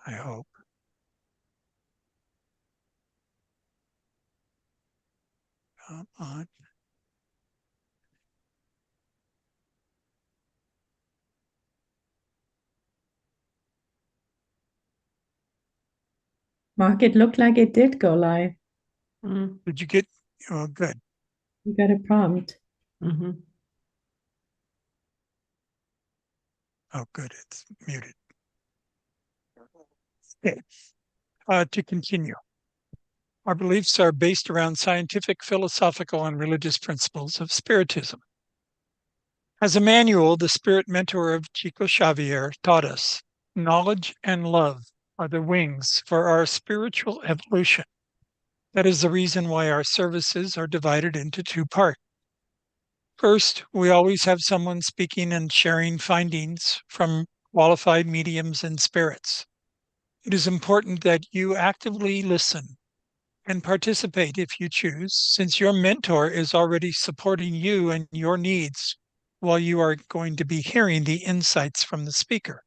I hope. Come on. Mark, it looked like it did go live. Mm. Did you get, oh, good. You got a prompt. Hmm. Oh, good. It's muted. Okay. To continue. Our beliefs are based around scientific, philosophical, and religious principles of Spiritism. As a manual, the spirit mentor of Chico Xavier taught us knowledge and love are the wings for our spiritual evolution. That is the reason why our services are divided into two parts. First, we always have someone speaking and sharing findings from qualified mediums and spirits. It is important that you actively listen and participate if you choose, since your mentor is already supporting you and your needs while you are going to be hearing the insights from the speaker.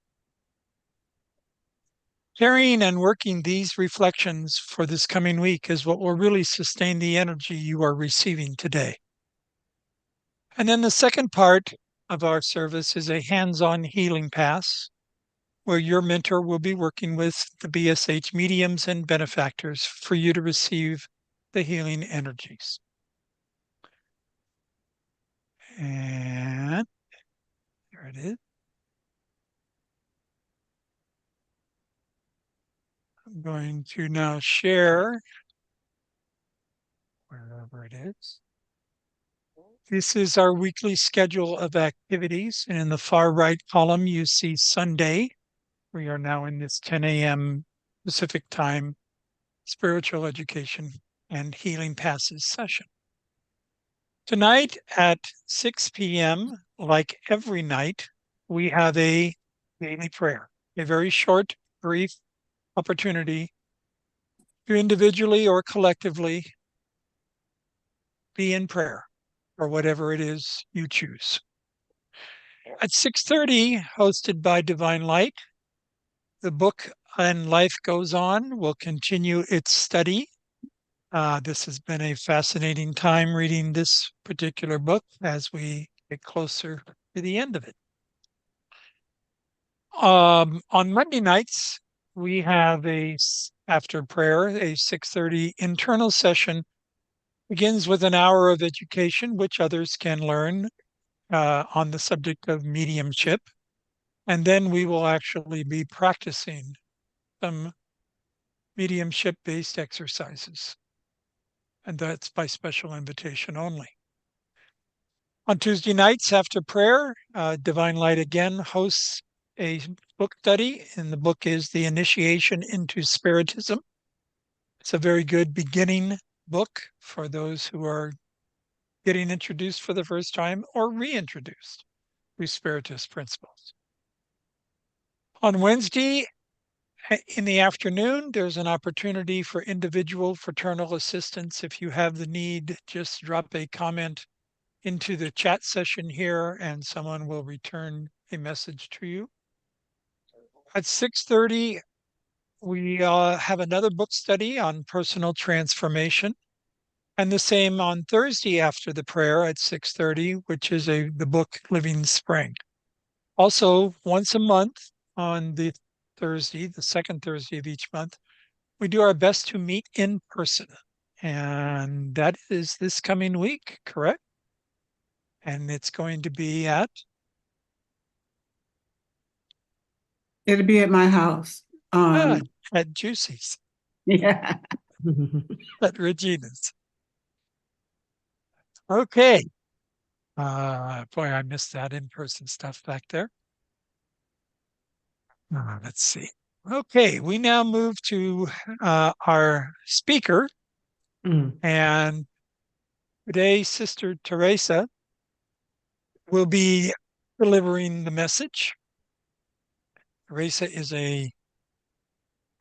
Carrying and working these reflections for this coming week is what will really sustain the energy you are receiving today. And then the second part of our service is a hands-on healing pass where your mentor will be working with the BSH mediums and benefactors for you to receive the healing energies. And there it is. I'm going to now share wherever it is. This is our weekly schedule of activities. And in the far right column, you see Sunday. We are now in this 10 a.m. Pacific time spiritual education and healing passes session. Tonight at 6 p.m., like every night, we have a daily prayer, a very short, brief opportunity to individually or collectively be in prayer or whatever it is you choose. At 6:30, hosted by Divine Light, the book And Life Goes On will continue its study. This has been a fascinating time reading this particular book as we get closer to the end of it. On Monday nights, we have after prayer, a 6:30 internal session. Begins with an hour of education, which others can learn on the subject of mediumship. And then we will actually be practicing some mediumship-based exercises. And that's by special invitation only. On Tuesday nights after prayer, Divine Light again hosts a book study, and the book is The Initiation into Spiritism. It's a very good beginning book for those who are getting introduced for the first time or reintroduced to Spiritist principles. On Wednesday in the afternoon, there's an opportunity for individual fraternal assistance. If you have the need, just drop a comment into the chat session here and someone will return a message to you. At 6:30, we have another book study on personal transformation. And the same on Thursday after the prayer at 6:30, which is the book Living Spring. Also, once a month on the Thursday, the second Thursday of each month, we do our best to meet in person. And that is this coming week, correct? And it's going to be It'll be at my house. ah, at Juicy's, Yeah. at Regina's. Okay. Boy, I missed that in-person stuff back there. Let's see. Okay, we now move to our speaker. Mm. And today, Sister Teresa will be delivering the message. Teresa is a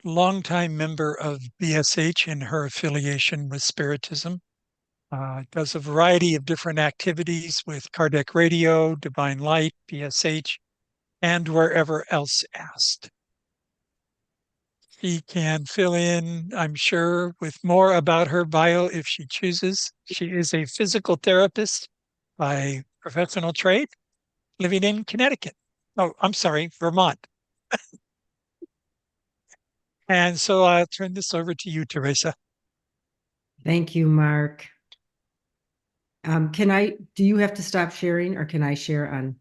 longtime member of BSH in her affiliation with Spiritism. Does a variety of different activities with Kardec Radio, Divine Light, BSH, and wherever else asked. She can fill in, I'm sure, with more about her bio if she chooses. She is a physical therapist by professional trade, living in Connecticut. Oh, I'm sorry, Vermont. And so I'll turn this over to you, Teresa. Thank you, Mark. Do you have to stop sharing or can I share on?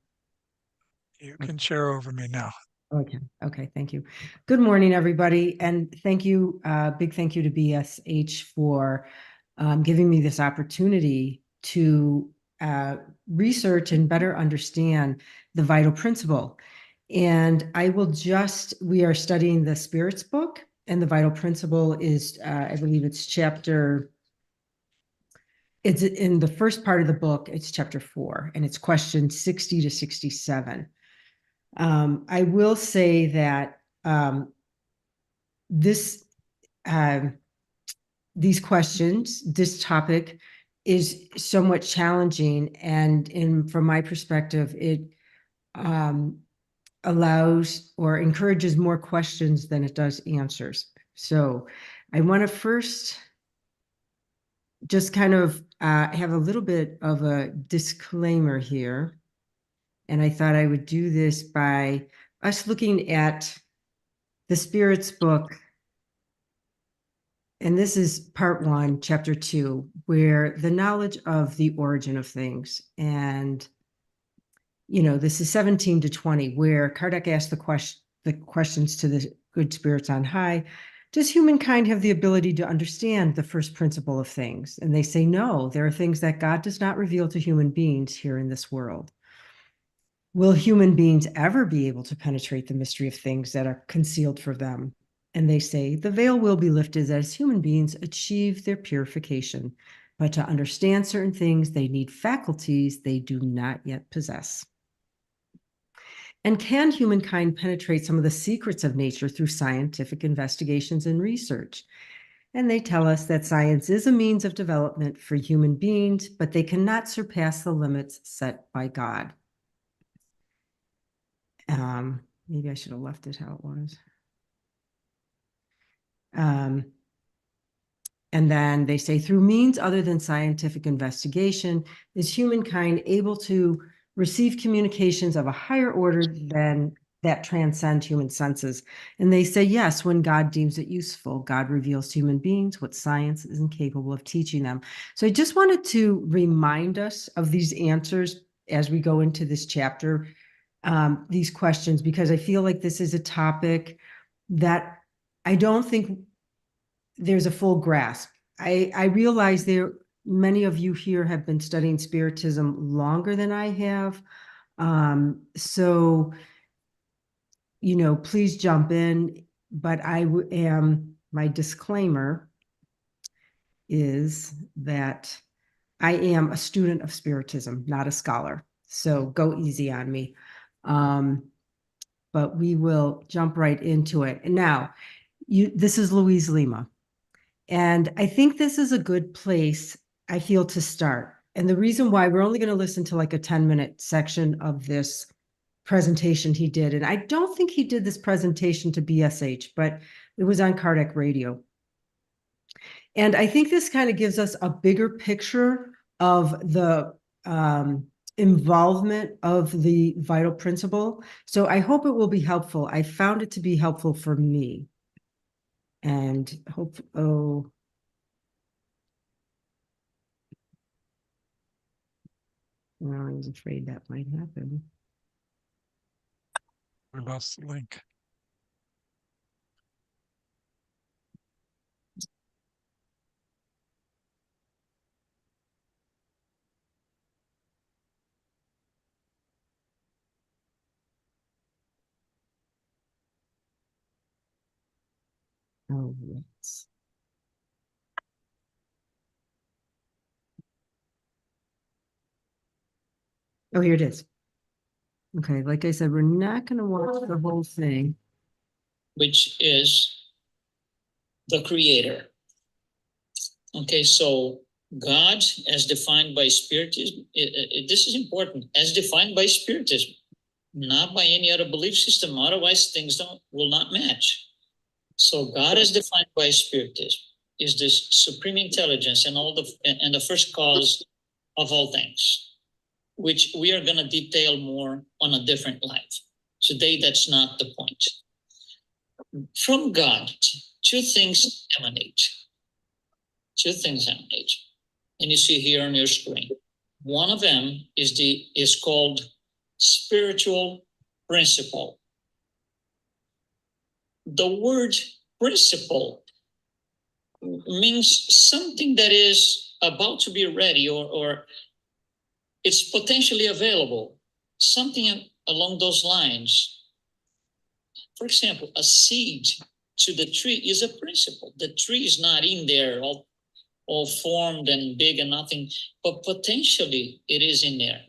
You can share over me now. Okay, thank you. Good morning, everybody. And thank you, big thank you to BSH for giving me this opportunity to research and better understand the vital principle. And we are studying the Spirits book, and the vital principle is, I believe it's in the first part of the book, it's chapter 4, and it's questions 60 to 67. I will say that these questions, this topic is somewhat challenging, and from my perspective, it allows or encourages more questions than it does answers. So I want to first just kind of have a little bit of a disclaimer here. And I thought I would do this by us looking at the Spirits book. And this is part 1, chapter 2, where the knowledge of the origin of things. And, this is 17 to 20, where Kardec asked the questions to the good spirits on high. Does humankind have the ability to understand the first principle of things? And they say, no, there are things that God does not reveal to human beings here in this world. Will human beings ever be able to penetrate the mystery of things that are concealed for them? And they say, the veil will be lifted as human beings achieve their purification. But to understand certain things, they need faculties they do not yet possess. And can humankind penetrate some of the secrets of nature through scientific investigations and research? And they tell us that science is a means of development for human beings, but they cannot surpass the limits set by God. Maybe I should have left it how it was. And then they say, through means other than scientific investigation, is humankind able to receive communications of a higher order than that transcend human senses? And they say, yes, when God deems it useful, God reveals to human beings what science is incapable of teaching them. So I just wanted to remind us of these answers as we go into this chapter, these questions, because I feel like this is a topic that I don't think there's a full grasp. I realize many of you here have been studying Spiritism longer than I have. So, please jump in, but my disclaimer is that I am a student of Spiritism, not a scholar. So go easy on me. But we will jump right into it. And now, this is Louise Lima. And I think this is a good place, I feel, to start. And the reason why, we're only going to listen to like a 10-minute section of this presentation he did. And I don't think he did this presentation to BSH, but it was on Kardec Radio. And I think this kind of gives us a bigger picture of the involvement of the vital principle. So I hope it will be helpful. I found it to be helpful for me. And I was afraid that might happen. We lost the link. Oh, yes. Oh, here it is. Okay, like I said, we're not going to watch the whole thing. Which is the creator. Okay, so God, as defined by Spiritism, this is important, as defined by Spiritism, not by any other belief system. Otherwise, things will not match. So God is defined by spiritism, is this supreme intelligence and and the first cause of all things, which we are going to detail more on a different life. Today, that's not the point. From God, two things emanate. Two things emanate. And you see here on your screen. One of them is called spiritual principle. The word principle means something that is about to be ready or it's potentially available, something along those lines. For example, a seed to the tree is a principle. The tree is not in there all formed and big and nothing, but potentially it is in there.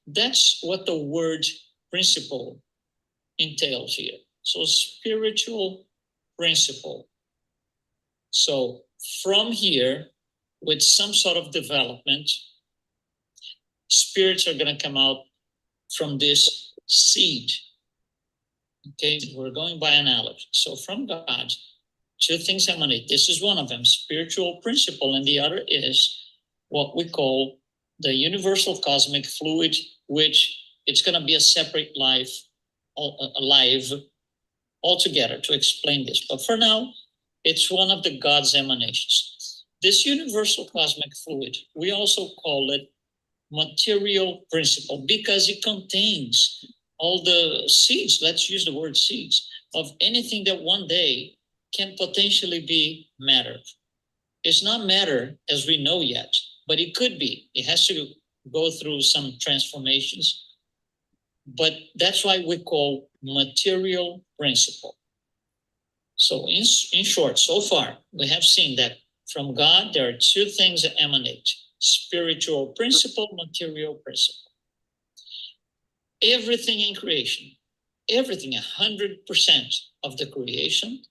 That's what the word principle entails here. So spiritual principle. So from here, with some sort of development, spirits are going to come out from this seed. Okay, we're going by analogy. So from God, two things emanate. This is one of them, spiritual principle, and the other is what we call the universal cosmic fluid, which it's going to be a separate live altogether to explain this. But for now, it's one of the God's emanations. This universal cosmic fluid, we also call it material principle because it contains all the seeds, let's use the word seeds, of anything that one day can potentially be matter. It's not matter as we know yet, but it could be. It has to go through some transformations. But that's why we call material principle. So in short, so far, we have seen that from God, there are two things that emanate: spiritual principle, material principle. Everything in creation, everything, 100% of the creation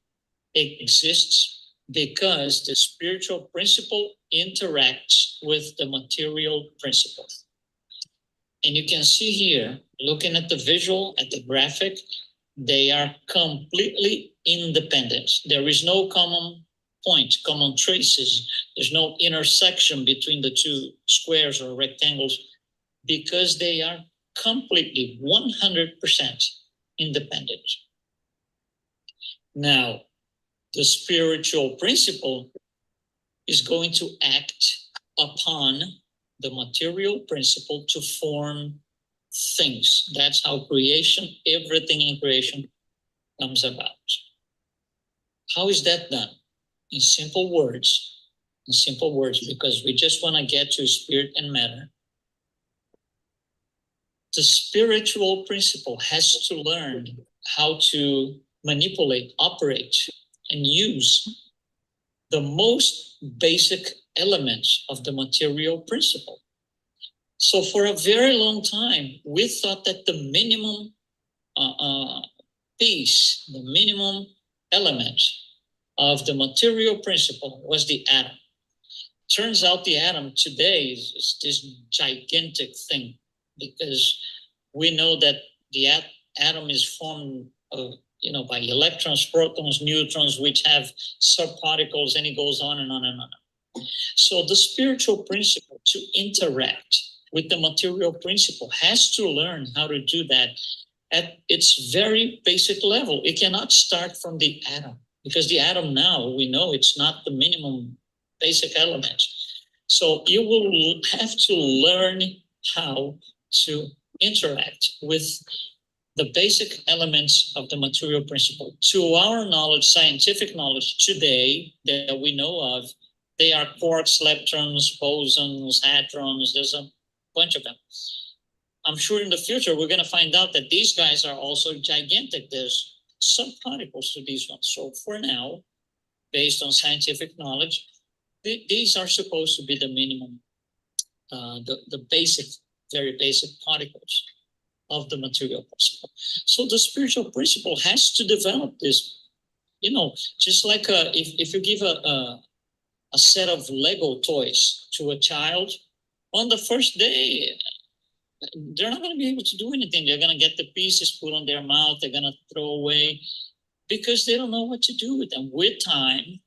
exists because the spiritual principle interacts with the material principle. And you can see here, looking at the visual, at the graphic, they are completely independent. There is no common point, common traces. There's no intersection between the two squares or rectangles because they are completely 100% independent. Now, the spiritual principle is going to act upon the material principle to form things. That's how creation, everything in creation comes about. How is that done? In simple words, because we just want to get to spirit and matter. The spiritual principle has to learn how to manipulate, operate, and use the most basic elements of the material principle. So for a very long time, we thought that the minimum piece, the minimum element of the material principle was the atom. Turns out the atom today is this gigantic thing because we know that the atom is formed of, by electrons, protons, neutrons, which have subparticles, and it goes on and on and on. So the spiritual principle to interact with the material principle has to learn how to do that at its very basic level. It cannot start from the atom because the atom now, we know it's not the minimum basic element. So you will have to learn how to interact with the basic elements of the material principle. To our knowledge, scientific knowledge today that we know of, they are quarks, leptons, bosons, hadrons, there's a bunch of them. I'm sure in the future we're going to find out that these guys are also gigantic. There's subparticles to these ones. So for now, based on scientific knowledge, these are supposed to be the minimum, the basic, very basic particles of the material principle. So the spiritual principle has to develop this, just like if you give a set of Lego toys to a child, on the first day, they're not going to be able to do anything. They're going to get the pieces put on their mouth. They're going to throw away because they don't know what to do with them. With time,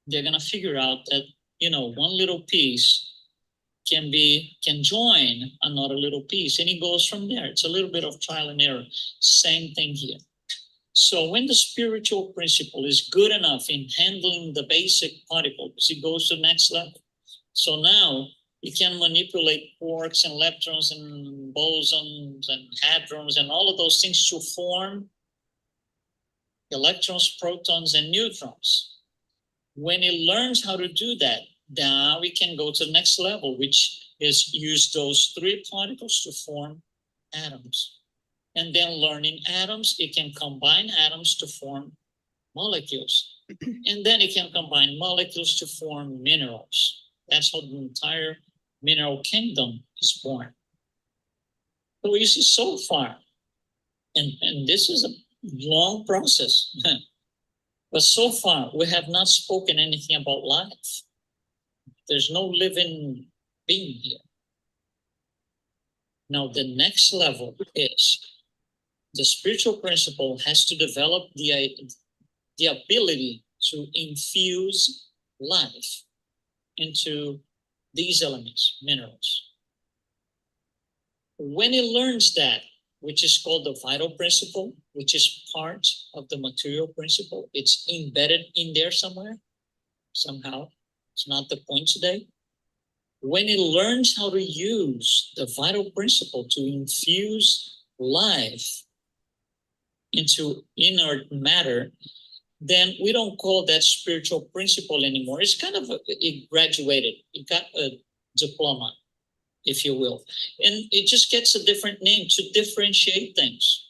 they're gonna figure out that, you know, one little piece can join another little piece, and it goes from there. It's a little bit of trial and error. Same thing here. So when the spiritual principle is good enough in handling the basic particles, it goes to the next level. So now you can manipulate quarks and leptons and bosons and hadrons and all of those things to form electrons, protons, and neutrons. When it learns how to do that, now we can go to the next level, which is use those three particles to form atoms. And then learning atoms, it can combine atoms to form molecules. And then it can combine molecules to form minerals. That's how the entire mineral kingdom is born. So you see, so far, and this is a long process, but so far we have not spoken anything about life. There's no living being here. Now the next level is the spiritual principle has to develop the ability to infuse life into these elements, minerals. When it learns that, which is called the vital principle, which is part of the material principle, it's embedded in there somewhere, somehow. It's not the point today. When it learns how to use the vital principle to infuse life into inert matter, then we don't call that spiritual principle anymore. It's kind of, it graduated, it got a diploma, if you will. And it just gets a different name to differentiate things.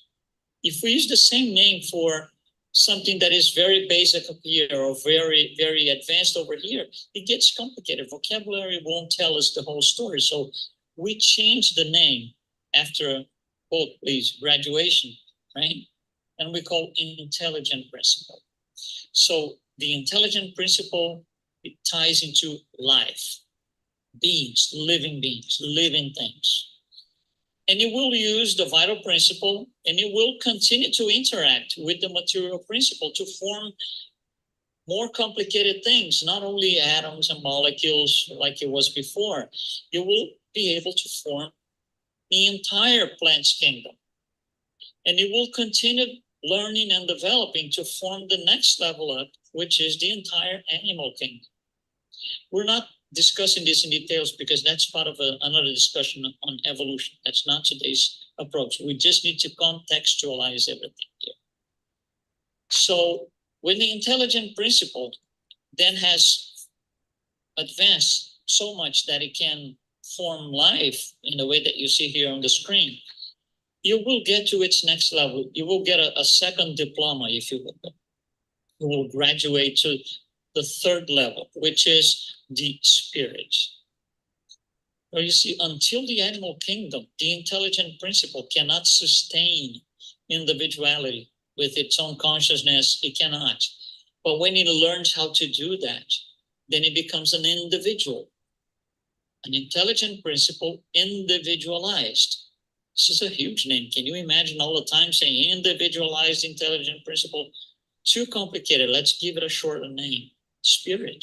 If we use the same name for something that is very basic up here or very, very advanced over here, it gets complicated. Vocabulary won't tell us the whole story. So we change the name after, quote, please, graduation, right? And we call intelligent principle. So the intelligent principle, it ties into life, beings, living things. And it will use the vital principle, and it will continue to interact with the material principle to form more complicated things, not only atoms and molecules like it was before. It will be able to form the entire plant's kingdom. And it will continue learning and developing to form the next level up, which is the entire animal kingdom. We're not discussing this in details because that's part of another discussion on evolution. That's not today's approach. We just need to contextualize everything here. So when the intelligent principle then has advanced so much that it can form life in the way that you see here on the screen, you will get to its next level. You will get a second diploma, if you will. You will graduate to the third level, which is the spirit. Now you see, until the animal kingdom, the intelligent principle cannot sustain individuality with its own consciousness. It cannot. But when it learns how to do that, then it becomes an individual, an intelligent principle individualized. This is a huge name. Can you imagine all the time saying individualized intelligent principle? Too complicated. Let's give it a shorter name. Spirit.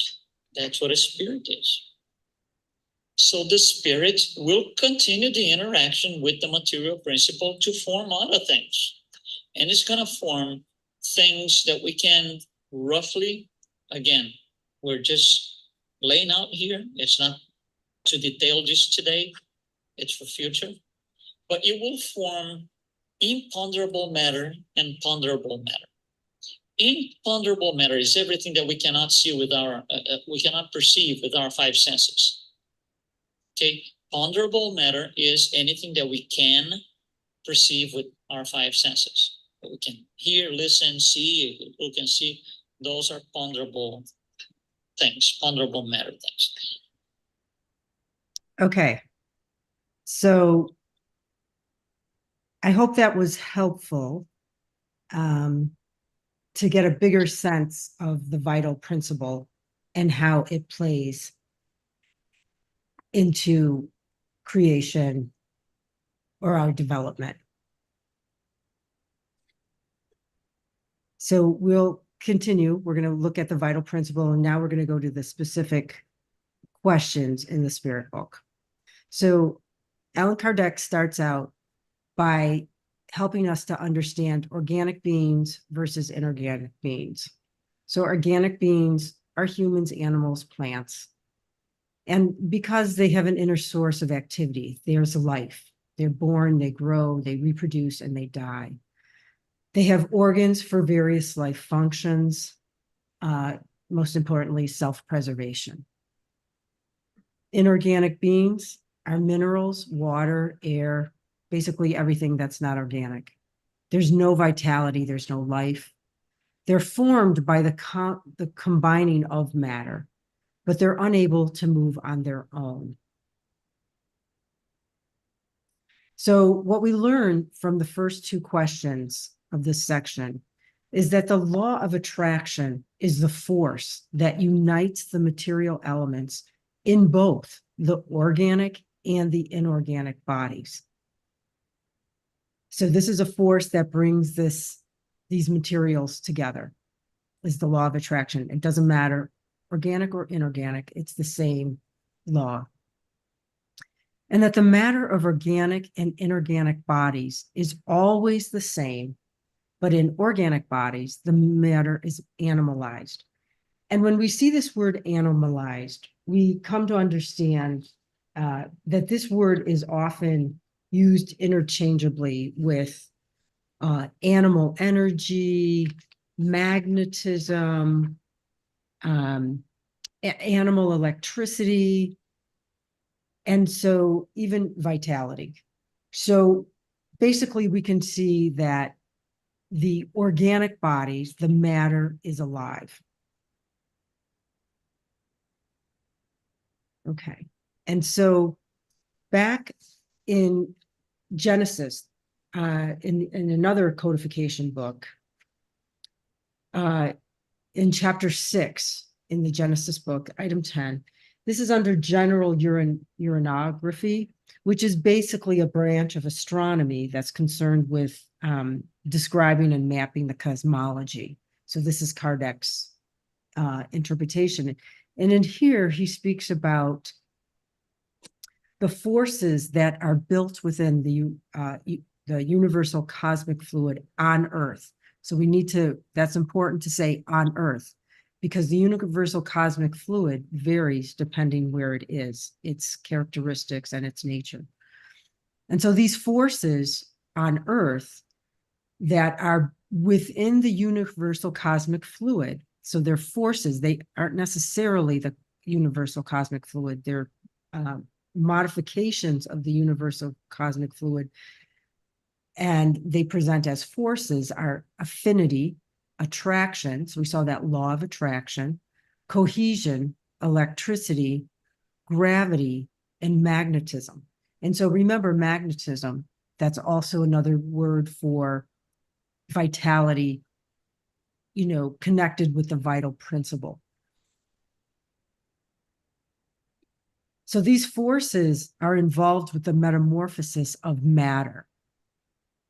That's what a spirit is. So the spirit will continue the interaction with the material principle to form other things. And it's going to form things that we can roughly, again, we're just laying out here. It's not to detail this today. It's for future. But it will form imponderable matter and ponderable matter. Imponderable matter is everything that we cannot see with we cannot perceive with our five senses. Okay, ponderable matter is anything that we can perceive with our five senses. That we can hear, listen, see, look and see. Those are ponderable things, ponderable matter things. Okay. So I hope that was helpful to get a bigger sense of the vital principle and how it plays into creation or our development. So we'll continue. We're going to look at the vital principle, and now we're going to go to the specific questions in the spirit book. So Allan Kardec starts out by helping us to understand organic beings versus inorganic beings. So organic beings are humans, animals, plants. And because they have an inner source of activity, there's life. They're born, they grow, they reproduce, and they die. They have organs for various life functions, most importantly, self-preservation. Inorganic beings are minerals, water, air, basically everything that's not organic. There's no vitality, there's no life. They're formed by the combining of matter, but they're unable to move on their own. So what we learn from the first two questions of this section is that the law of attraction is the force that unites the material elements in both the organic and the inorganic bodies. So this is a force that brings these materials together, is the law of attraction. It doesn't matter organic or inorganic, it's the same law. And that the matter of organic and inorganic bodies is always the same, but in organic bodies, the matter is animalized. And when we see this word animalized, we come to understand that this word is often used interchangeably with animal energy, magnetism, animal electricity, and so even vitality. So basically we can see that the organic bodies, the matter is alive. Okay. And so back in Genesis, in another codification book, in chapter 6 in the Genesis book, item 10, this is under general uranography, which is basically a branch of astronomy that's concerned with describing and mapping the cosmology. So this is Kardec's interpretation. And in here, he speaks about the forces that are built within the universal cosmic fluid on Earth. So we need to, that's important to say on Earth, because the universal cosmic fluid varies depending where it is, its characteristics and its nature. And so these forces on Earth that are within the universal cosmic fluid, so they're forces, they aren't necessarily the universal cosmic fluid, they're modifications of the universal cosmic fluid, and they present as forces are affinity, attraction, so we saw that law of attraction, cohesion, electricity, gravity, and magnetism. And so remember magnetism, that's also another word for vitality, you know, connected with the vital principle. So these forces are involved with the metamorphosis of matter.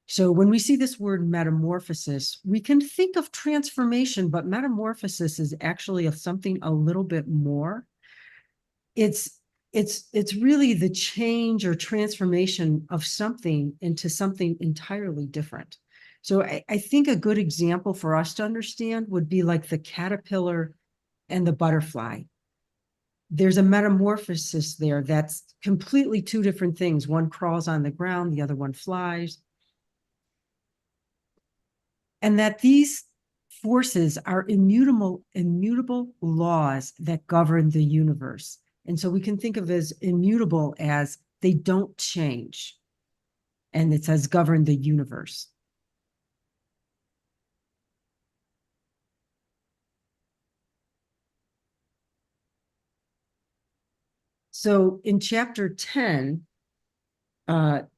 So when we see this word metamorphosis, we can think of transformation, but metamorphosis is actually something a little bit more. It's really the change or transformation of something into something entirely different. So I think a good example for us to understand would be like the caterpillar and the butterfly. There's a metamorphosis there that's completely two different things. One crawls on the ground, the other one flies. And that these forces are immutable laws that govern the universe. And so we can think of as immutable as they don't change. And it says govern the universe. So in chapter 10,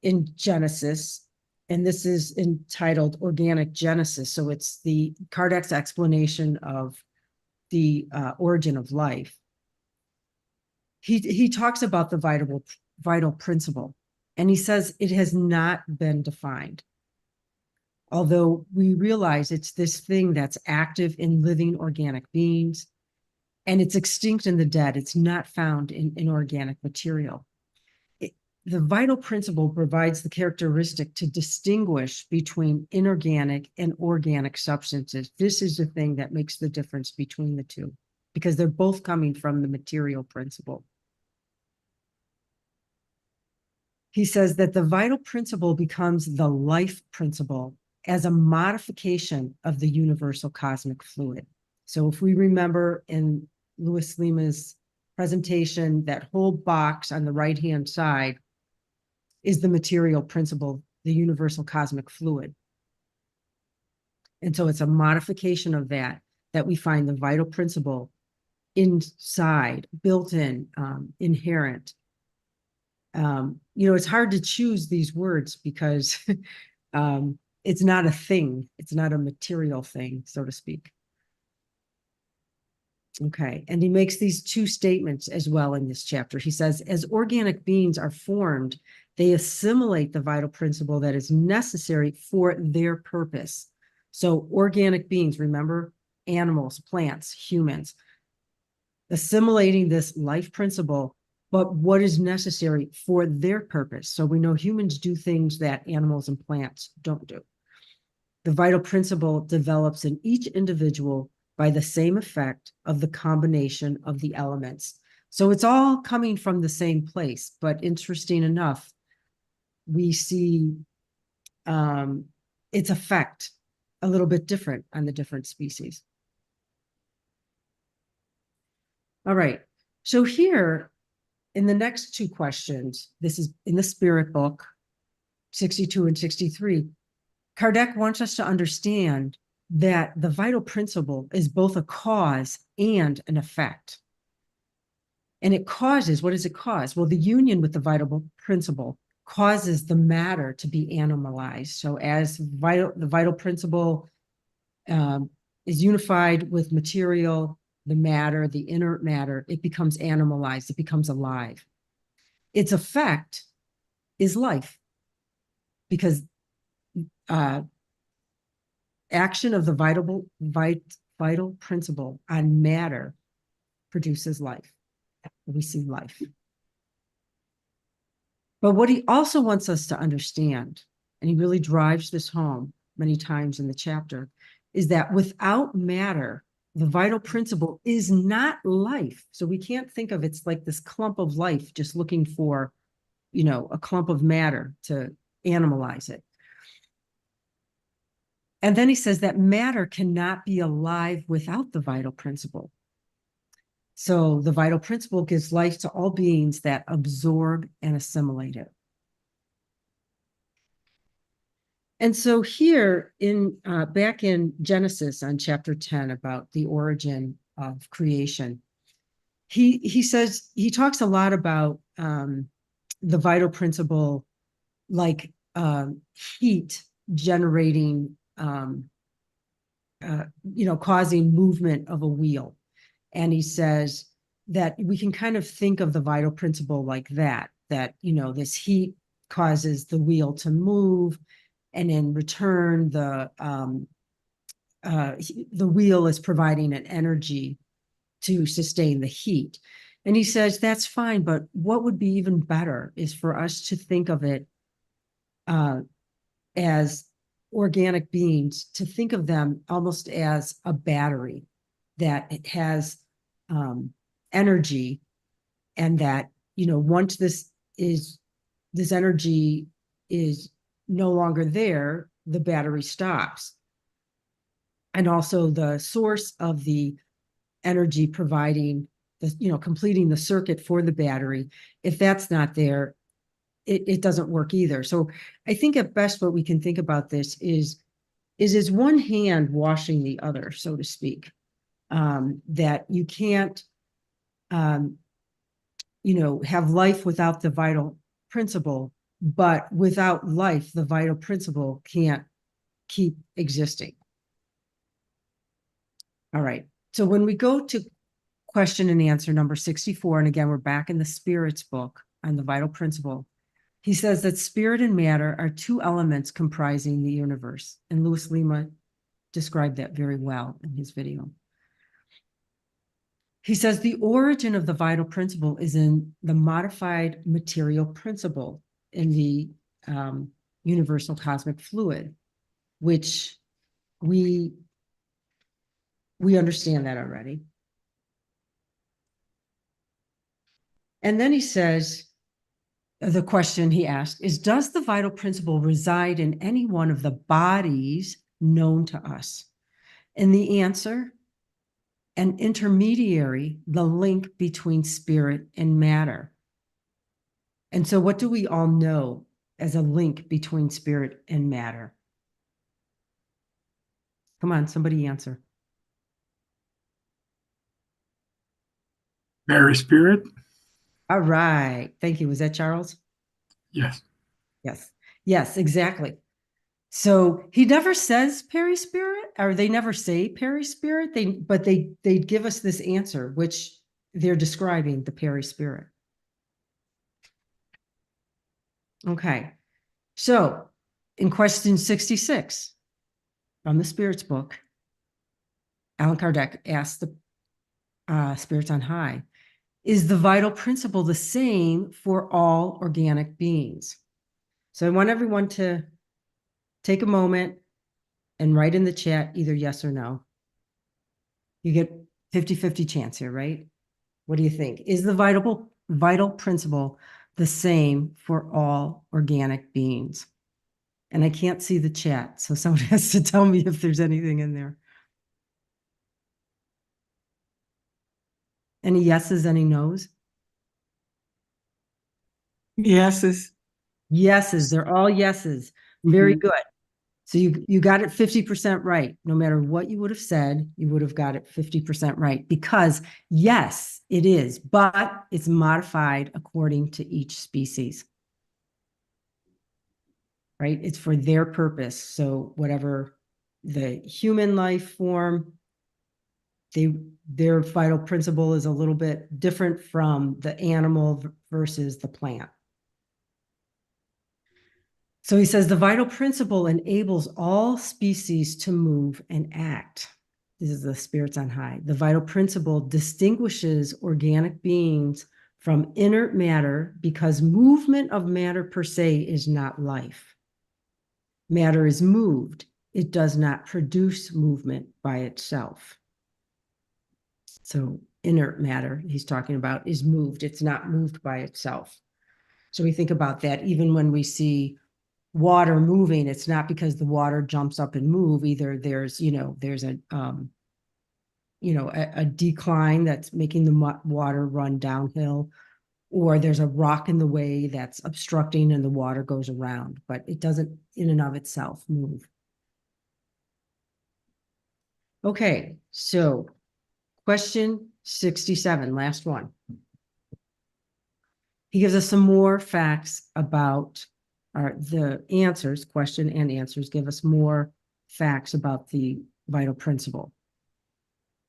in Genesis, and this is entitled Organic Genesis, so it's the Kardec's explanation of the origin of life. He talks about the vital principle, and he says it has not been defined. although we realize it's this thing that's active in living organic beings, and it's extinct in the dead. It's not found in inorganic material. The vital principle provides the characteristic to distinguish between inorganic and organic substances. This is the thing that makes the difference between the two, because they're both coming from the material principle. He says that the vital principle becomes the life principle as a modification of the universal cosmic fluid. So if we remember in Louis Lima's presentation, that whole box on the right-hand side is the material principle, the universal cosmic fluid. And so it's a modification of that we find the vital principle inside, built in, inherent. It's hard to choose these words because it's not a thing. It's not a material thing, so to speak. Okay, and he makes these two statements as well in this chapter. He says, as organic beings are formed, they assimilate the vital principle that is necessary for their purpose. So organic beings, remember, animals, plants, humans, assimilating this life principle, but what is necessary for their purpose. So we know humans do things that animals and plants don't do. The vital principle develops in each individual by the same effect of the combination of the elements. So it's all coming from the same place, but interesting enough, we see its effect a little bit different on the different species. All right, so here in the next two questions, this is in the Spirit book, 62 and 63, Kardec wants us to understand that the vital principle is both a cause and an effect. And it causes, what does it cause? Well, the union with the vital principle causes the matter to be animalized. So as the vital principle is unified with material, the matter, the inert matter, it becomes animalized, it becomes alive. Its effect is life, because action of the vital principle on matter produces life. We see life. But what he also wants us to understand, and he really drives this home many times in the chapter, is that without matter, the vital principle is not life. So we can't think of it's like this clump of life just looking for, a clump of matter to animalize it. And then he says that matter cannot be alive without the vital principle. So the vital principle gives life to all beings that absorb and assimilate it. And so here back in Genesis on chapter 10 about the origin of creation, he says, he talks a lot about the vital principle, like heat generating, causing movement of a wheel. And he says that we can kind of think of the vital principle like that, this heat causes the wheel to move, and in return, the wheel is providing an energy to sustain the heat. And he says that's fine, but what would be even better is for us to think of it as organic beings, to think of them almost as a battery that it has energy, and that once this energy is no longer there, the battery stops. And also the source of the energy providing the completing the circuit for the battery, if that's not there, it doesn't work either. So I think at best what we can think about this is one hand washing the other, so to speak. That you can't have life without the vital principle, but without life, the vital principle can't keep existing. All right. So when we go to question and answer number 64, and again, we're back in the Spirit's book on the vital principle, he says that spirit and matter are two elements comprising the universe. And Louis Lima described that very well in his video. He says the origin of the vital principle is in the modified material principle in the universal cosmic fluid, which we understand that already. And then he says, the question he asked is, does the vital principle reside in any one of the bodies known to us? And the answer, an intermediary, the link between spirit and matter. And so what do we all know as a link between spirit and matter? Come on, somebody answer. Mary Spirit? All right. Thank you. Was that Charles? Yes. Yes. Yes, exactly. So he never says perispirit, or they never say perispirit. But they give us this answer, which they're describing the perispirit. Okay. So in question 66 from the Spirits book, Allan Kardec asked the spirits on high, is the vital principle the same for all organic beings? So I want everyone to take a moment and write in the chat either yes or no. You get 50-50 chance here, right? What do you think? Is the vital principle the same for all organic beings? And I can't see the chat, so someone has to tell me if there's anything in there. Any yeses, any nos? Yeses. Yeses, they're all yeses. Very good. So you got it 50% right. No matter what you would have said, you would have got it 50% right, because yes, it is, but it's modified according to each species. Right? It's for their purpose. So whatever the human life form, their vital principle is a little bit different from the animal versus the plant. So he says the vital principle enables all species to move and act. This is the spirits on high. The vital principle distinguishes organic beings from inert matter because movement of matter per se is not life. Matter is moved. It does not produce movement by itself. So inert matter he's talking about is moved. It's not moved by itself. So we think about that even when we see water moving, it's not because the water jumps up and move. Either there's a decline that's making the water run downhill, or there's a rock in the way that's obstructing and the water goes around, but it doesn't in and of itself move. Okay, so question 67, last one. He gives us some more facts about the answers, question and answers give us more facts about the vital principle.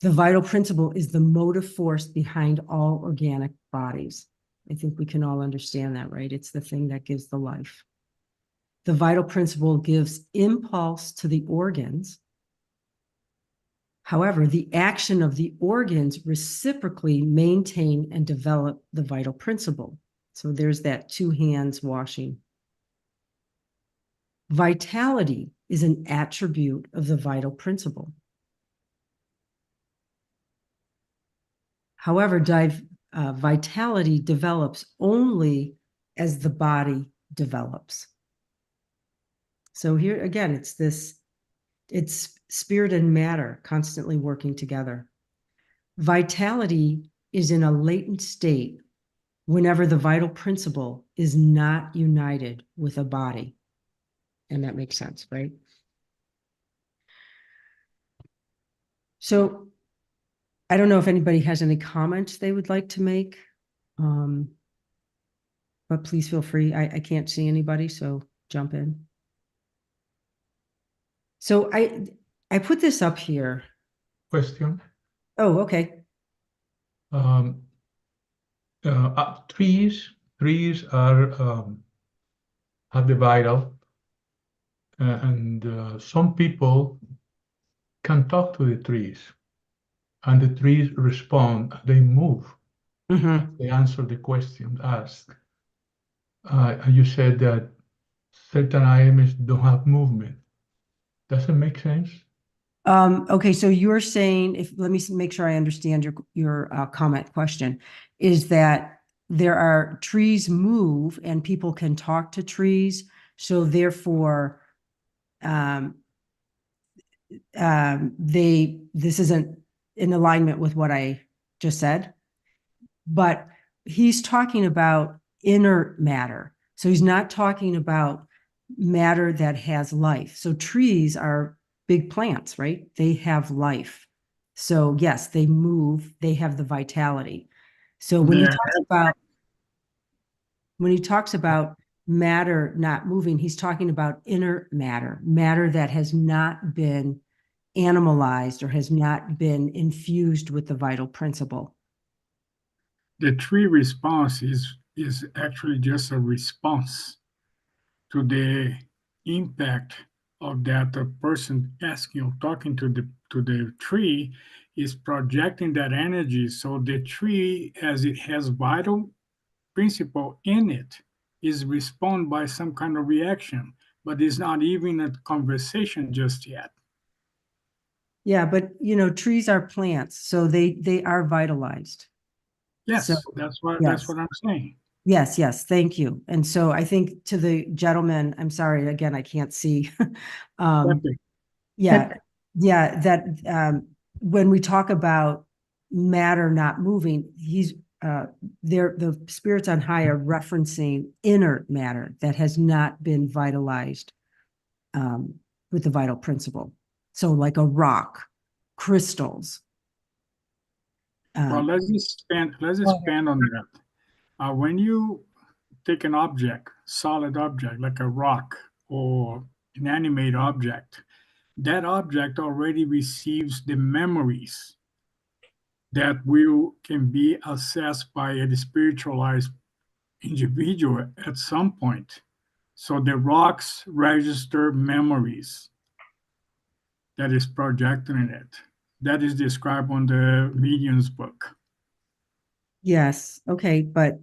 The vital principle is the motive force behind all organic bodies. I think we can all understand that, right? It's the thing that gives the life. The vital principle gives impulse to the organs. However, the action of the organs reciprocally maintain and develop the vital principle. So there's that two hands washing. Vitality is an attribute of the vital principle. However, vitality develops only as the body develops. So here again, it's spirit and matter constantly working together. Vitality is in a latent state whenever the vital principle is not united with a body. And that makes sense, right? So I don't know if anybody has any comments they would like to make, but please feel free. I can't see anybody, so jump in. So I put this up here. Question. Oh, okay. Trees are have the vital, and some people can talk to the trees, and the trees respond, they move, Mhm. they answer the question asked. You said that certain items don't have movement. Does it make sense? Okay, so you're saying, let me make sure I understand your comment question, is that there are trees move and people can talk to trees, so therefore, this isn't in alignment with what I just said, but he's talking about inert matter. So he's not talking about matter that has life. So trees are big plants, right? They have life. So yes, they move, they have the vitality. So when Yeah. he talks about matter not moving, he's talking about inert matter, matter that has not been animalized or has not been infused with the vital principle. The tree response is actually just a response to the impact of that the person asking or talking to the tree is projecting that energy. So the tree, as it has vital principle in it, is respond by some kind of reaction, but it's not even a conversation just yet. Yeah, but trees are plants, so they are vitalized. Yes, So, that's yes. what I'm saying. Yes, thank you. And so I think to the gentleman, I'm sorry, again, I can't see. Definitely. Yeah, that when we talk about matter not moving, the spirits on high are referencing inert matter that has not been vitalized with the vital principle. So like a rock, crystals. Well, let's expand on that. When you take an object, solid object like a rock or an animate object, that object already receives the memories that can be assessed by a spiritualized individual at some point. So the rocks register memories that is projected in it. That is described on the medium's book. Yes, okay, but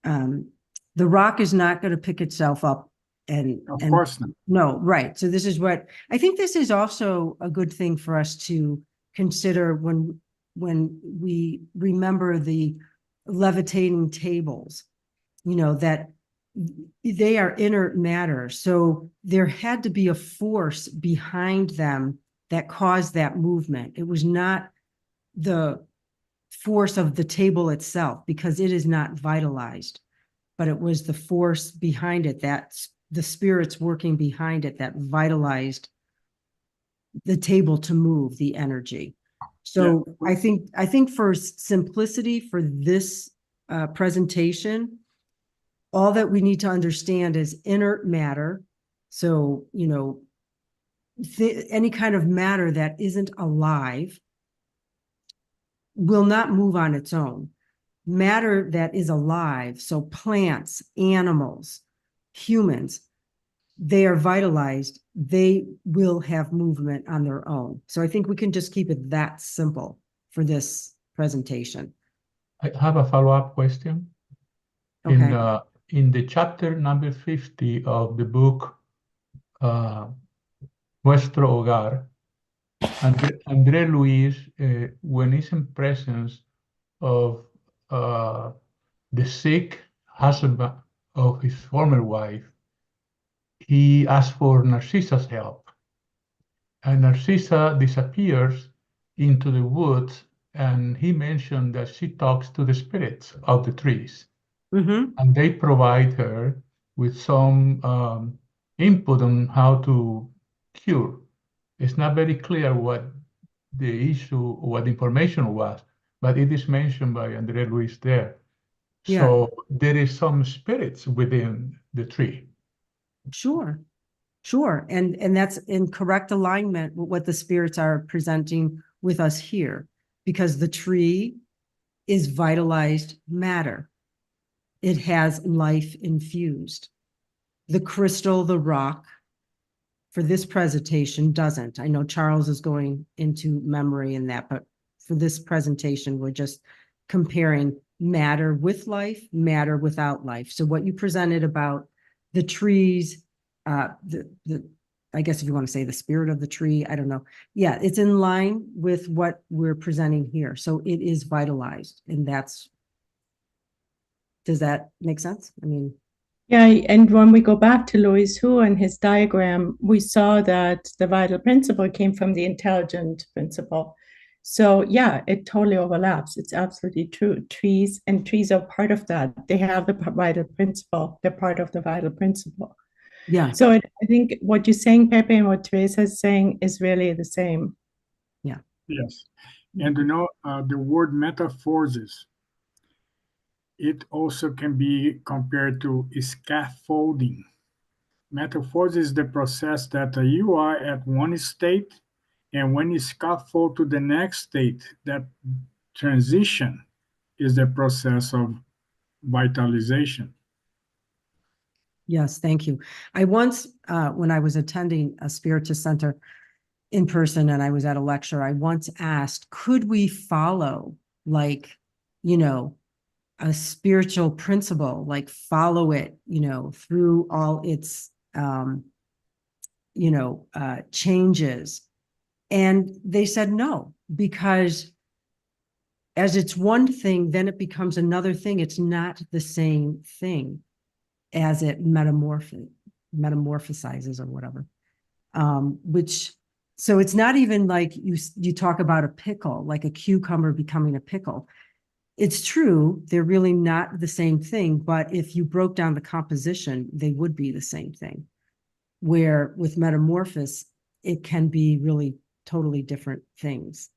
the rock is not going to pick itself up and Of course not. no, right. So this is what I think this is also a good thing for us to consider when we remember the levitating tables, that they are inert matter. So there had to be a force behind them that caused that movement. It was not the force of the table itself because it is not vitalized, but it was the force behind it, that's the spirits working behind it that vitalized the table to move the energy. So Yeah. I think for simplicity for this presentation, all that we need to understand is inert matter. So, any kind of matter that isn't alive will not move on its own. Matter that is alive, so plants, animals, humans, they are vitalized, they will have movement on their own. So I think we can just keep it that simple for this presentation. I have a follow-up question. Okay. In the chapter number 50 of the book, Nuestro Hogar, André Luis, when he's in presence of the sick husband of his former wife, he asks for Narcissa's help. And Narcissa disappears into the woods, and he mentioned that she talks to the spirits of the trees. Mm-hmm. And they provide her with some input on how to cure. It's not very clear what the issue, what the information was, but it is mentioned by André Luis there. Yeah. So there is some spirits within the tree. Sure. And that's in correct alignment with what the spirits are presenting with us here, because the tree is vitalized matter. It has life infused. the crystal, the rock, for this presentation doesn't. I know Charles is going into memory in that, but for this presentation, we're just comparing matter with life, matter without life. So what you presented about the trees, I guess if you want to say the spirit of the tree, I don't know. Yeah, it's in line with what we're presenting here. So it is vitalized, and does that make sense? I mean, Yeah, and when we go back to Louis Hu and his diagram, we saw that the vital principle came from the intelligent principle. So yeah, it totally overlaps. It's absolutely true. Trees are part of that. They have the vital principle. They're part of the vital principle. yeah. So I think what you're saying, Pepe, and what Teresa is saying is really the same. Yes. And the word metaphorsis, it also can be compared to scaffolding. Metaphorsis is the process that you are at one state, and when you scaffold to the next state, that transition is the process of vitalization. Yes, thank you. I once, when I was attending a Spiritist Center in person and I was at a lecture, I once asked, could we follow, like, a spiritual principle, like follow it, through all its, changes? And they said no, because as it's one thing, then it becomes another thing. It's not the same thing as it metamorphosizes or whatever. So it's not even like you talk about a pickle, like a cucumber becoming a pickle. It's true, they're really not the same thing, but if you broke down the composition, they would be the same thing. Where with metamorphosis, it can be really totally different things.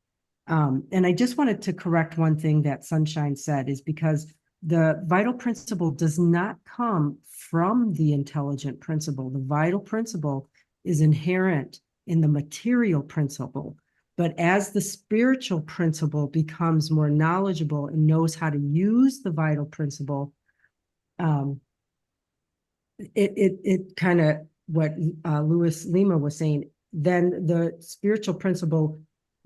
And I just wanted to correct one thing that Sunshine said, is because the vital principle does not come from the intelligent principle. The vital principle is inherent in the material principle. But as the spiritual principle becomes more knowledgeable and knows how to use the vital principle, it kind of, what Louis Lima was saying, then the spiritual principle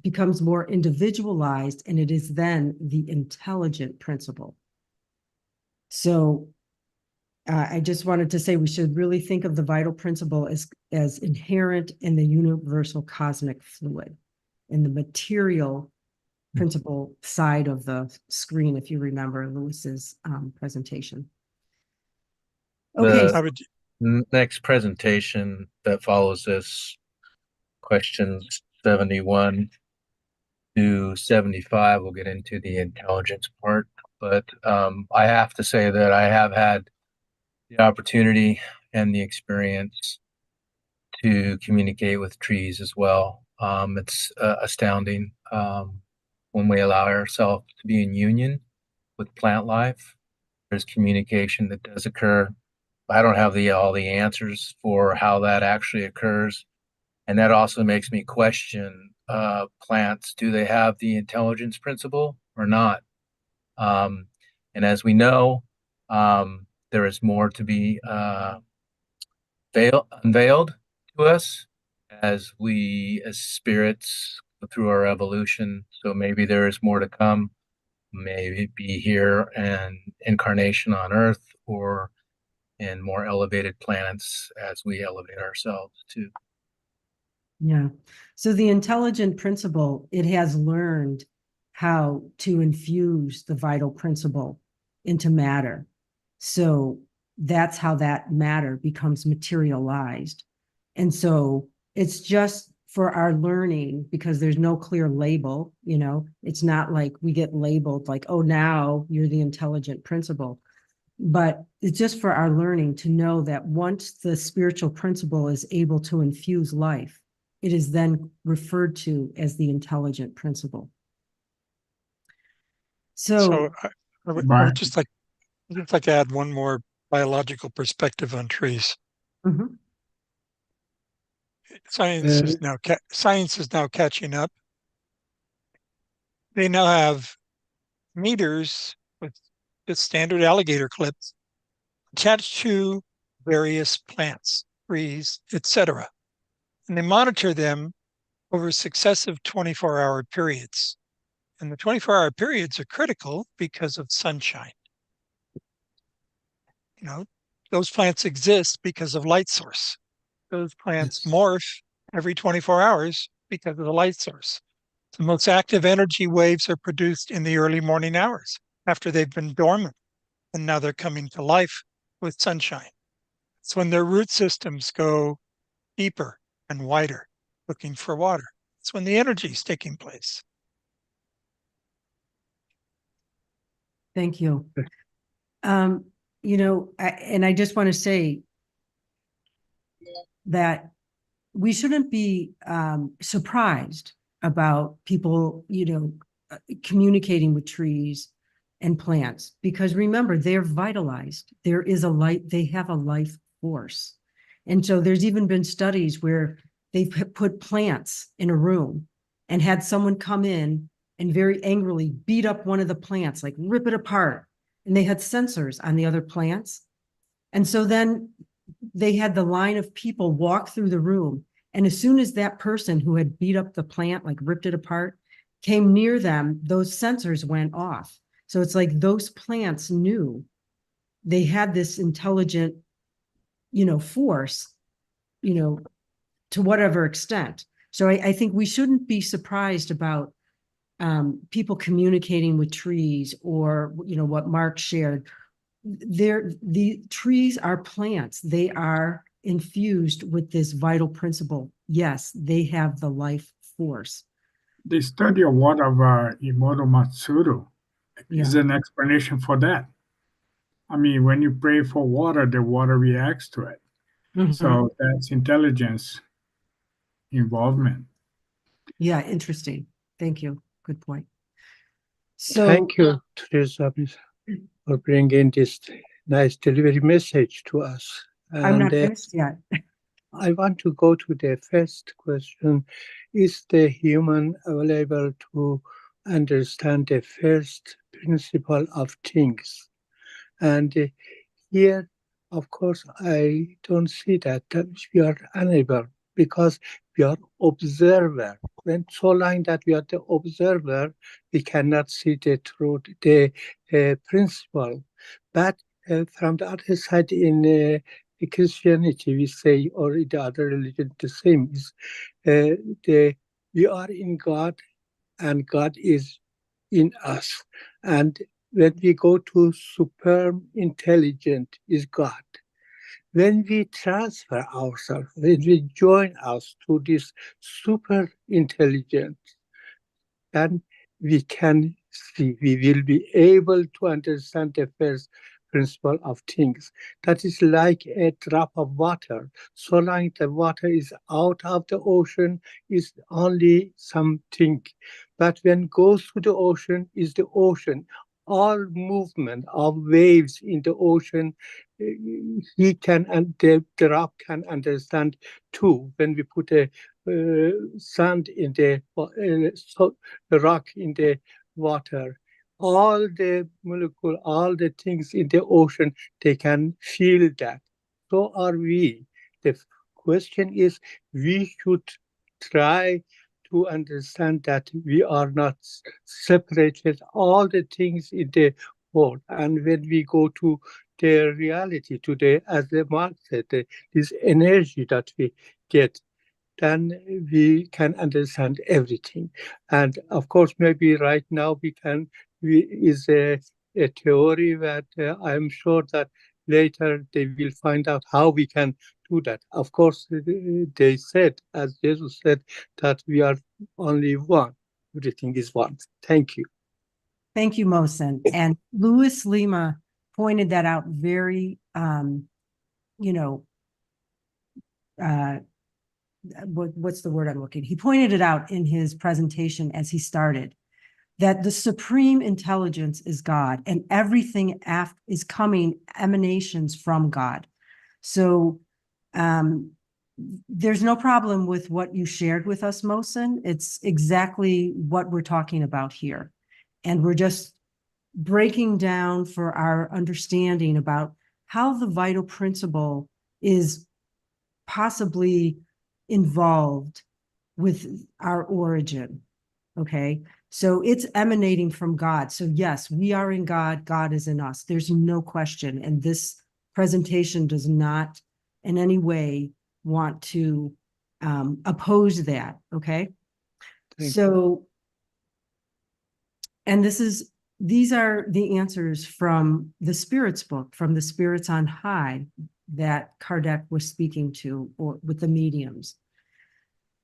becomes more individualized, and it is then the intelligent principle. So I just wanted to say we should really think of the vital principle as inherent in the universal cosmic fluid, in the material principle side of the screen, if you remember Louis's presentation. Okay. I would, Next presentation that follows this, questions 71 to 75, we'll get into the intelligence part. But I have to say that I have had the opportunity and the experience to communicate with trees as well. It's astounding when we allow ourselves to be in union with plant life. There's communication that does occur. I don't have all the answers for how that actually occurs. And that also makes me question plants. Do they have the intelligence principle or not? And as we know, there is more to be unveiled to us as we, as spirits, go through our evolution. So maybe there is more to come. Maybe be here and incarnation on Earth, or in more elevated planets as we elevate ourselves too. Yeah. So the intelligent principle, it has learned how to infuse the vital principle into matter. So that's how that matter becomes materialized. And so it's just for our learning, because there's no clear label, it's not like we get labeled like, oh, now you're the intelligent principle. But it's just for our learning to know that once the spiritual principle is able to infuse life, it is then referred to as the intelligent principle. so So I would Right. just like to add one more biological perspective on trees. mhm. Science is now catching up. They now have meters with the standard alligator clips attached to various plants, trees, etc. And they monitor them over successive 24-hour periods. And the 24-hour periods are critical because of sunshine. You know, those plants exist because of light source. Those plants morph every 24 hours because of the light source. The most active energy waves are produced in the early morning hours after they've been dormant, and now they're coming to life with sunshine. It's when their root systems go deeper and wider, looking for water. It's when the energy is taking place. Thank you. I just want to say that we shouldn't be surprised about people, communicating with trees and plants, because remember, they're vitalized. There is a light, they have a life force. And so there's even been studies where they've put plants in a room and had someone come in and very angrily beat up one of the plants, like rip it apart. And they had sensors on the other plants. And so then they had the line of people walk through the room. And as soon as that person who had beat up the plant, like ripped it apart, came near them, those sensors went off. So it's like those plants knew they had this intelligent, force, to whatever extent. So I think we shouldn't be surprised about people communicating with trees, or, what Mark shared. The trees are plants. They are infused with this vital principle. Yes, they have the life force. The study of water of Emoto Matsuru is an explanation for that. I mean, when you pray for water, the water reacts to it. Mhm. So that's intelligence involvement. Yeah, interesting. Thank you. Good point. So thank you, Teresa, for bringing this nice delivery message to us. I'm not finished yet. I want to go to the first question. Is the human available to understand the first principle of things? And here, of course, I don't see that we are unable, because we are observer. When so long that we are the observer, we cannot see the truth, the principle. But from the other side, in Christianity, we say, or in the other religion, the same is we are in God, and God is in us. And when we go to superb intelligent is God. When we transfer ourselves, when we join us to this super intelligent, then we can see, we will be able to understand the first principle of things. That is like a drop of water. So long the water is out of the ocean, is only something. But when it goes to the ocean, is the ocean. All movement of waves in the ocean, he can, and the drop can understand too. When we put a sand in the rock in the water, all the molecule, all the things in the ocean, they can feel that. So are we. The question is, we should try to understand that we are not separated, all the things in the world. And when we go to the reality today, as the Mark said, this energy that we get, then we can understand everything. And of course, maybe right now is a theory that I'm sure that later they will find out how we can do that. Of course, they said, as Jesus said, that we are only one. Everything is one. Thank you. Thank you, Mohsen. And Louis Lima pointed that out very, what's the word I'm looking? He pointed it out in his presentation as he started, that the supreme intelligence is God, and everything is coming emanations from God. So there's no problem with what you shared with us, Mohsen. It's exactly what we're talking about here. And we're just breaking down for our understanding about how the vital principle is possibly involved with our origin. Okay, so it's emanating from God. So yes, we are in God, God is in us. There's no question. And this presentation does not in any way want to oppose that. Okay. So, and these are the answers from the Spirits book, from the Spirits on High that Kardec was speaking to, or with the mediums.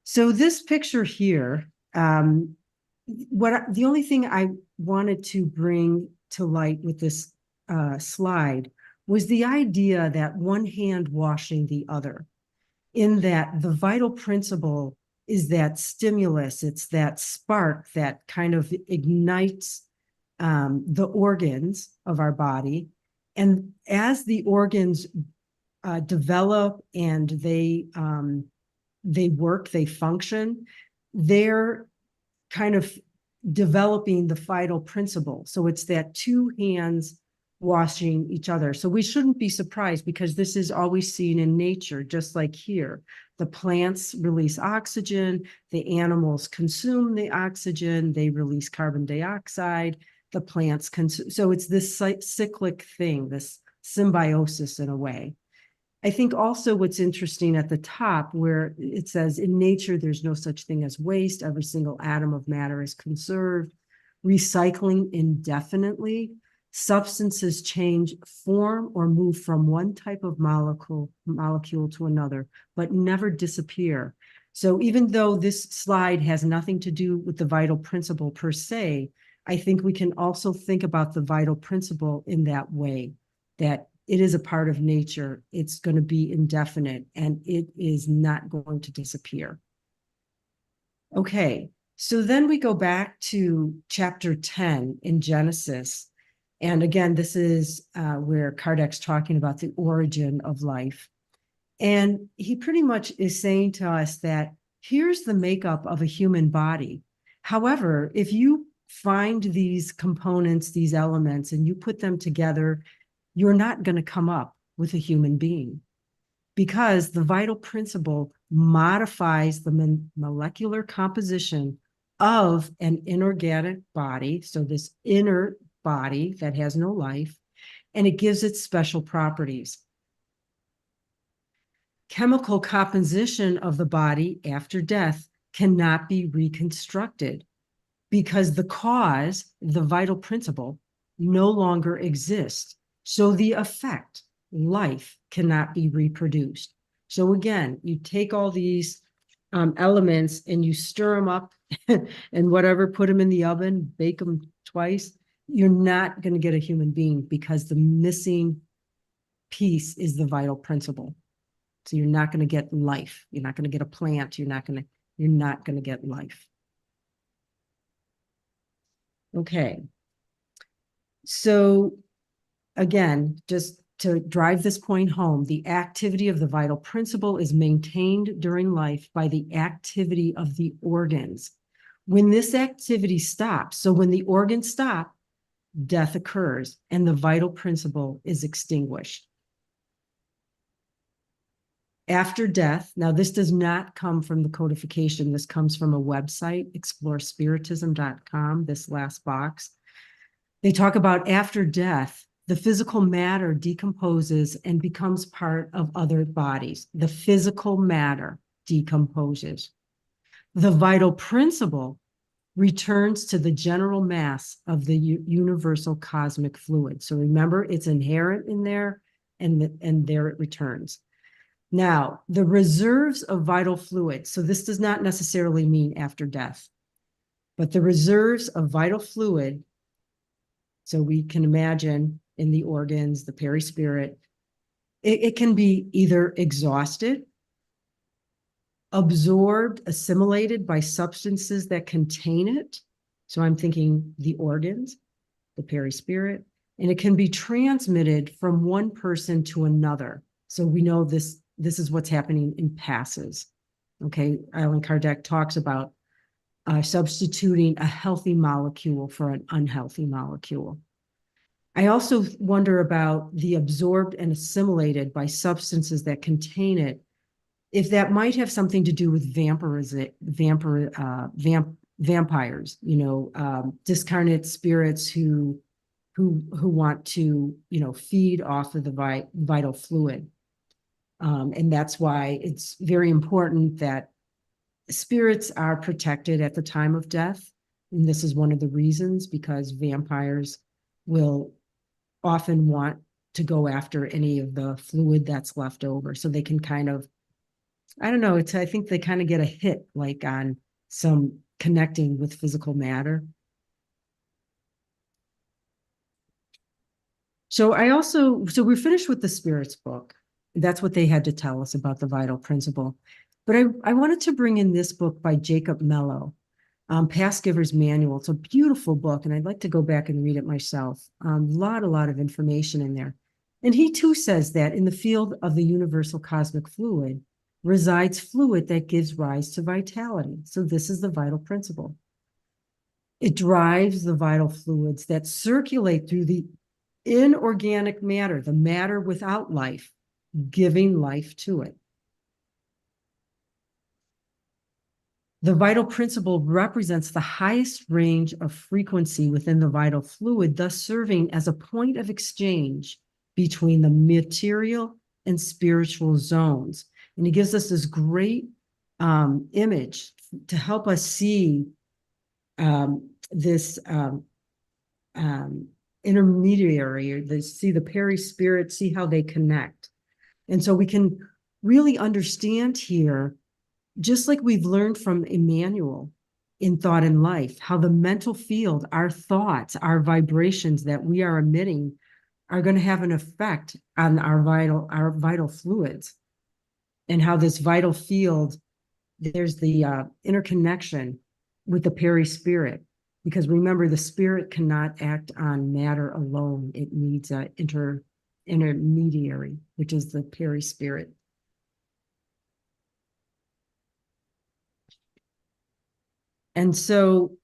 So this picture here, the only thing I wanted to bring to light with this slide was the idea that one hand washing the other, in that the vital principle is that stimulus, it's that spark that kind of ignites the organs of our body. And as the organs develop and they work, they function, they're kind of developing the vital principle. So it's that two hands washing each other. So we shouldn't be surprised, because this is always seen in nature, just like here. The plants release oxygen, the animals consume the oxygen, they release carbon dioxide, the plants consume. So it's this cyclic thing, this symbiosis in a way. I think also what's interesting at the top, where it says, in nature, there's no such thing as waste. Every single atom of matter is conserved. Recycling indefinitely. Substances change form or move from one type of molecule to another, but never disappear. So even though this slide has nothing to do with the vital principle per se, I think we can also think about the vital principle in that way, that it is a part of nature. It's going to be indefinite, and it is not going to disappear. Okay, so then we go back to chapter 10 in Genesis. And again, this is where Kardec's talking about the origin of life. And he pretty much is saying to us that here's the makeup of a human body. However, if you find these components, these elements, and you put them together, you're not going to come up with a human being, because the vital principle modifies the molecular composition of an inorganic body, so this inert body that has no life, and it gives it special properties. Chemical composition of the body after death cannot be reconstructed, because the cause, the vital principle, no longer exists. So the effect, life, cannot be reproduced. So again, you take all these elements and you stir them up and whatever, put them in the oven, bake them twice, you're not going to get a human being, because the missing piece is the vital principle. So you're not going to get life. You're not going to get a plant. You're not going to get life. Okay. So again, just to drive this point home, the activity of the vital principle is maintained during life by the activity of the organs. When this activity stops, so when the organs stop, death occurs and the vital principle is extinguished. After death, now this does not come from the codification, this comes from a website, explorespiritism.com, this last box. They talk about after death, the physical matter decomposes and becomes part of other bodies. The physical matter decomposes. The vital principle returns to the general mass of the universal cosmic fluid. So remember, it's inherent in there, and there it returns. Now, the reserves of vital fluid, so this does not necessarily mean after death, but the reserves of vital fluid, so we can imagine in the organs, the perispirit, it can be either exhausted, absorbed, assimilated by substances that contain it. So I'm thinking the organs, the perispirit, and it can be transmitted from one person to another. So we know this is what's happening in passes. Okay, Allan Kardec talks about substituting a healthy molecule for an unhealthy molecule. I also wonder about the absorbed and assimilated by substances that contain it, if that might have something to do with vampires, discarnate spirits who want to, feed off of the vital fluid. And that's why it's very important that spirits are protected at the time of death. And this is one of the reasons, because vampires will often want to go after any of the fluid that's left over. So they can kind of, I don't know, I think they kind of get a hit, like on some connecting with physical matter. So we're finished with the spirits book. That's what they had to tell us about the vital principle. But I wanted to bring in this book by Jacob Mello, Past Giver's Manual. It's a beautiful book, and I'd like to go back and read it myself. A lot of information in there. And he too says that in the field of the universal cosmic fluid resides fluid that gives rise to vitality. So this is the vital principle. It drives the vital fluids that circulate through the inorganic matter, the matter without life, giving life to it. The vital principle represents the highest range of frequency within the vital fluid, thus serving as a point of exchange between the material and spiritual zones. And he gives us this great image to help us see this intermediary, or see the peri-spirit, see how they connect. And so we can really understand here, just like we've learned from Emmanuel in Thought and Life, how the mental field, our thoughts, our vibrations that we are emitting are going to have an effect on our vital fluids, and how this vital field, there's the interconnection with the peri-spirit. Because remember, the spirit cannot act on matter alone. It needs an intermediary, which is the peri-spirit. And so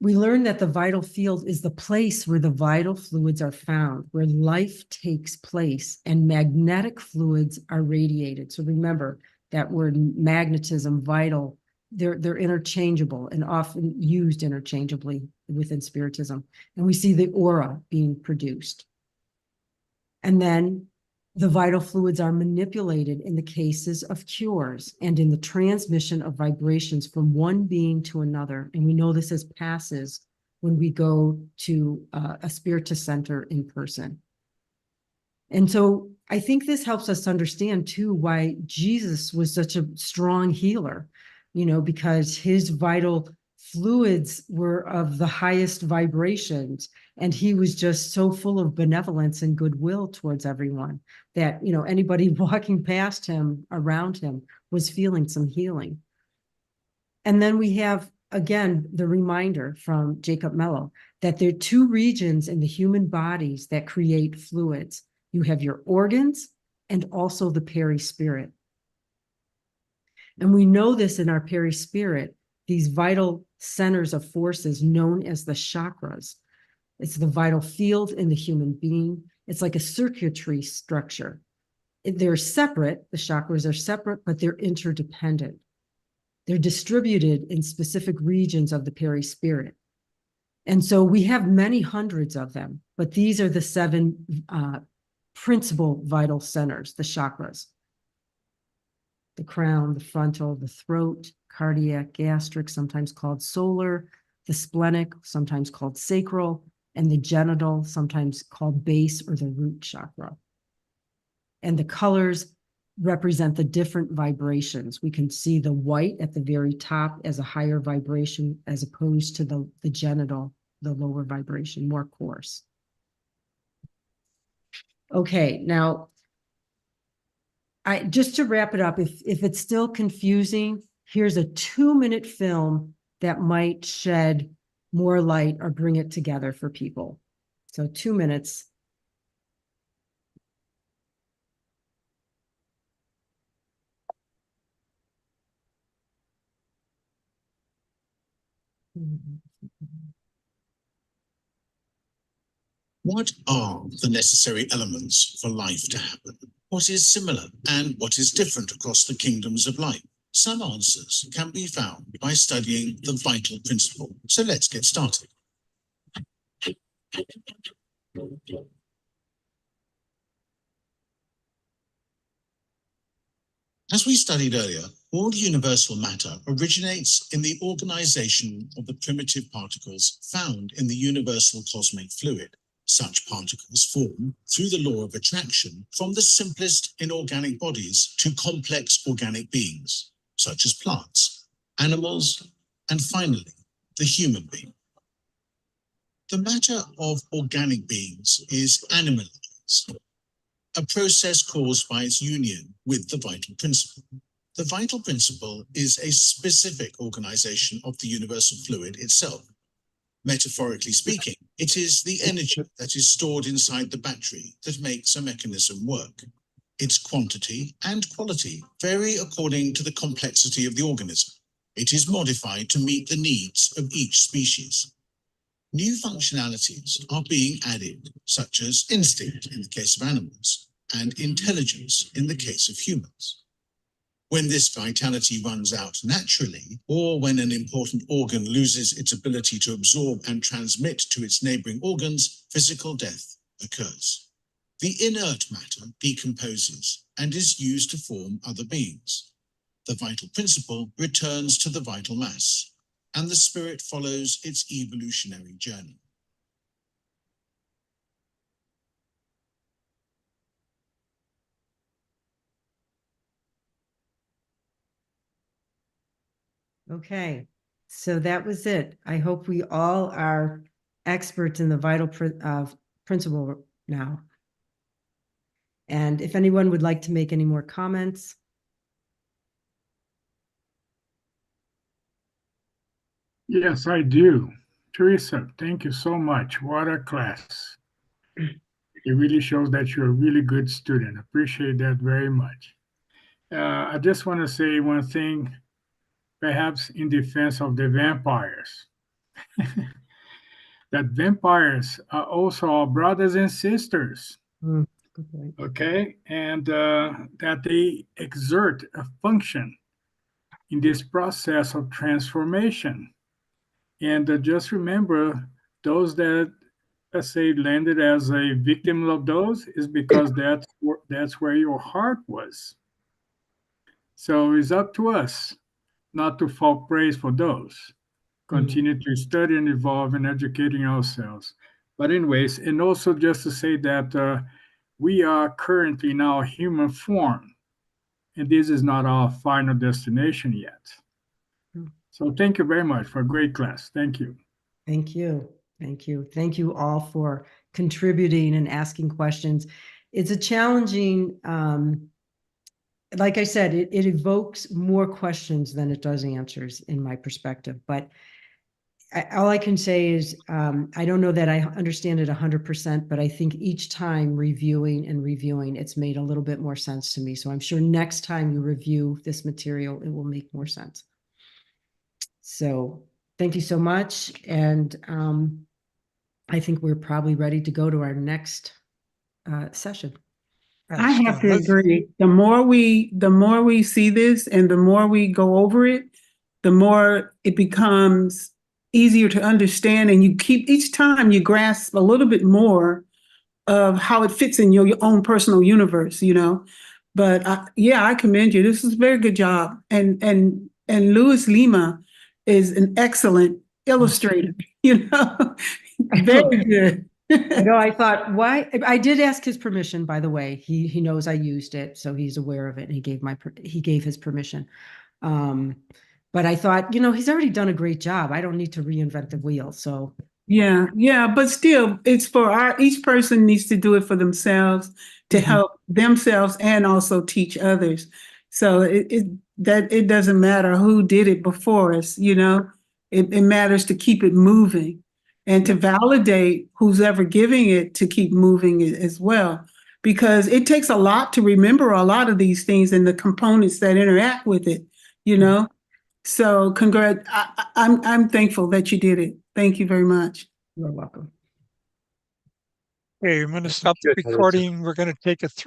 we learn that the vital field is the place where the vital fluids are found, where life takes place and magnetic fluids are radiated. So remember that word magnetism, vital, they're interchangeable and often used interchangeably within Spiritism. And we see the aura being produced. And then the vital fluids are manipulated in the cases of cures and in the transmission of vibrations from one being to another. And we know this as passes when we go to a Spiritist center in person. And so I think this helps us understand too why Jesus was such a strong healer, because his vital fluids were of the highest vibrations, and he was just so full of benevolence and goodwill towards everyone that, anybody walking past him, around him, was feeling some healing. And then we have, again, the reminder from Jacob Mello that there are two regions in the human bodies that create fluids. You have your organs and also the peri-spirit. And we know this in our peri-spirit, these vital centers of forces known as the chakras. It's the vital field in the human being. It's like a circuitry structure. They're separate, the chakras are separate, but they're interdependent. They're distributed in specific regions of the peri-spirit. And so we have many hundreds of them, but these are the 7 principal vital centers, the chakras. The crown, the frontal, the throat, cardiac, gastric, sometimes called solar, the splenic, sometimes called sacral, and the genital, sometimes called base or the root chakra. And the colors represent the different vibrations. We can see the white at the very top as a higher vibration, as opposed to the genital, the lower vibration, more coarse. Okay, now, just to wrap it up, if it's still confusing, here's a 2-minute film that might shed more light or bring it together for people. So 2 minutes. What are the necessary elements for life to happen? What is similar and what is different across the kingdoms of life? Some answers can be found by studying the vital principle. So let's get started. As we studied earlier, all universal matter originates in the organization of the primitive particles found in the universal cosmic fluid. Such particles form, through the law of attraction, from the simplest inorganic bodies to complex organic beings, such as plants, animals, and finally, the human being. The matter of organic beings is animalized, a process caused by its union with the vital principle. The vital principle is a specific organization of the universal fluid itself. Metaphorically speaking, it is the energy that is stored inside the battery that makes a mechanism work. Its quantity and quality vary according to the complexity of the organism. It is modified to meet the needs of each species. New functionalities are being added, such as instinct in the case of animals, and intelligence in the case of humans. When this vitality runs out naturally, or when an important organ loses its ability to absorb and transmit to its neighboring organs, physical death occurs. The inert matter decomposes and is used to form other beings. The vital principle returns to the vital mass, and the spirit follows its evolutionary journey. Okay, so that was it. I hope we all are experts in the vital principle now. And if anyone would like to make any more comments. Yes, I do. Teresa, thank you so much. What a class. It really shows that you're a really good student. Appreciate that very much. I just want to say one thing, perhaps in defense of the vampires. That vampires are also our brothers and sisters. Good point. Okay, and that they exert a function in this process of transformation. And just remember, those that, let's say, landed as a victim of those is because that's where your heart was. So it's up to us not to fall prey for those. Continue to study and evolve and educating ourselves. But anyways, and also just to say that we are currently in our human form, and this is not our final destination yet. So thank you very much for a great class. Thank you. Thank you. Thank you. Thank you all for contributing and asking questions. It's a challenging, like I said, it evokes more questions than it does answers in my perspective. But all I can say is I don't know that I understand it 100%, but I think each time reviewing, it's made a little bit more sense to me. So I'm sure next time you review this material, it will make more sense. So thank you so much. And I think we're probably ready to go to our next session. I have to agree. The more we see this and the more we go over it, the more it becomes easier to understand, and you keep each time you grasp a little bit more of how it fits in your own personal universe, you know. But I commend you. This is a very good job, and Luis Lima is an excellent illustrator. You know, very good. No, I thought, why? I did ask his permission, by the way. He knows I used it, so he's aware of it, and he gave his permission. But I thought, you know, he's already done a great job. I don't need to reinvent the wheel. So yeah, but still, it's for each person needs to do it for themselves to help themselves and also teach others. So it doesn't matter who did it before us, you know. It matters to keep it moving and to validate who's ever giving it to keep moving it as well, because it takes a lot to remember a lot of these things and the components that interact with it, you know. So I'm thankful that you did it. Thank you very much. You're welcome. Okay, I'm going to stop the you, Teresa. recording. We're going to take a 3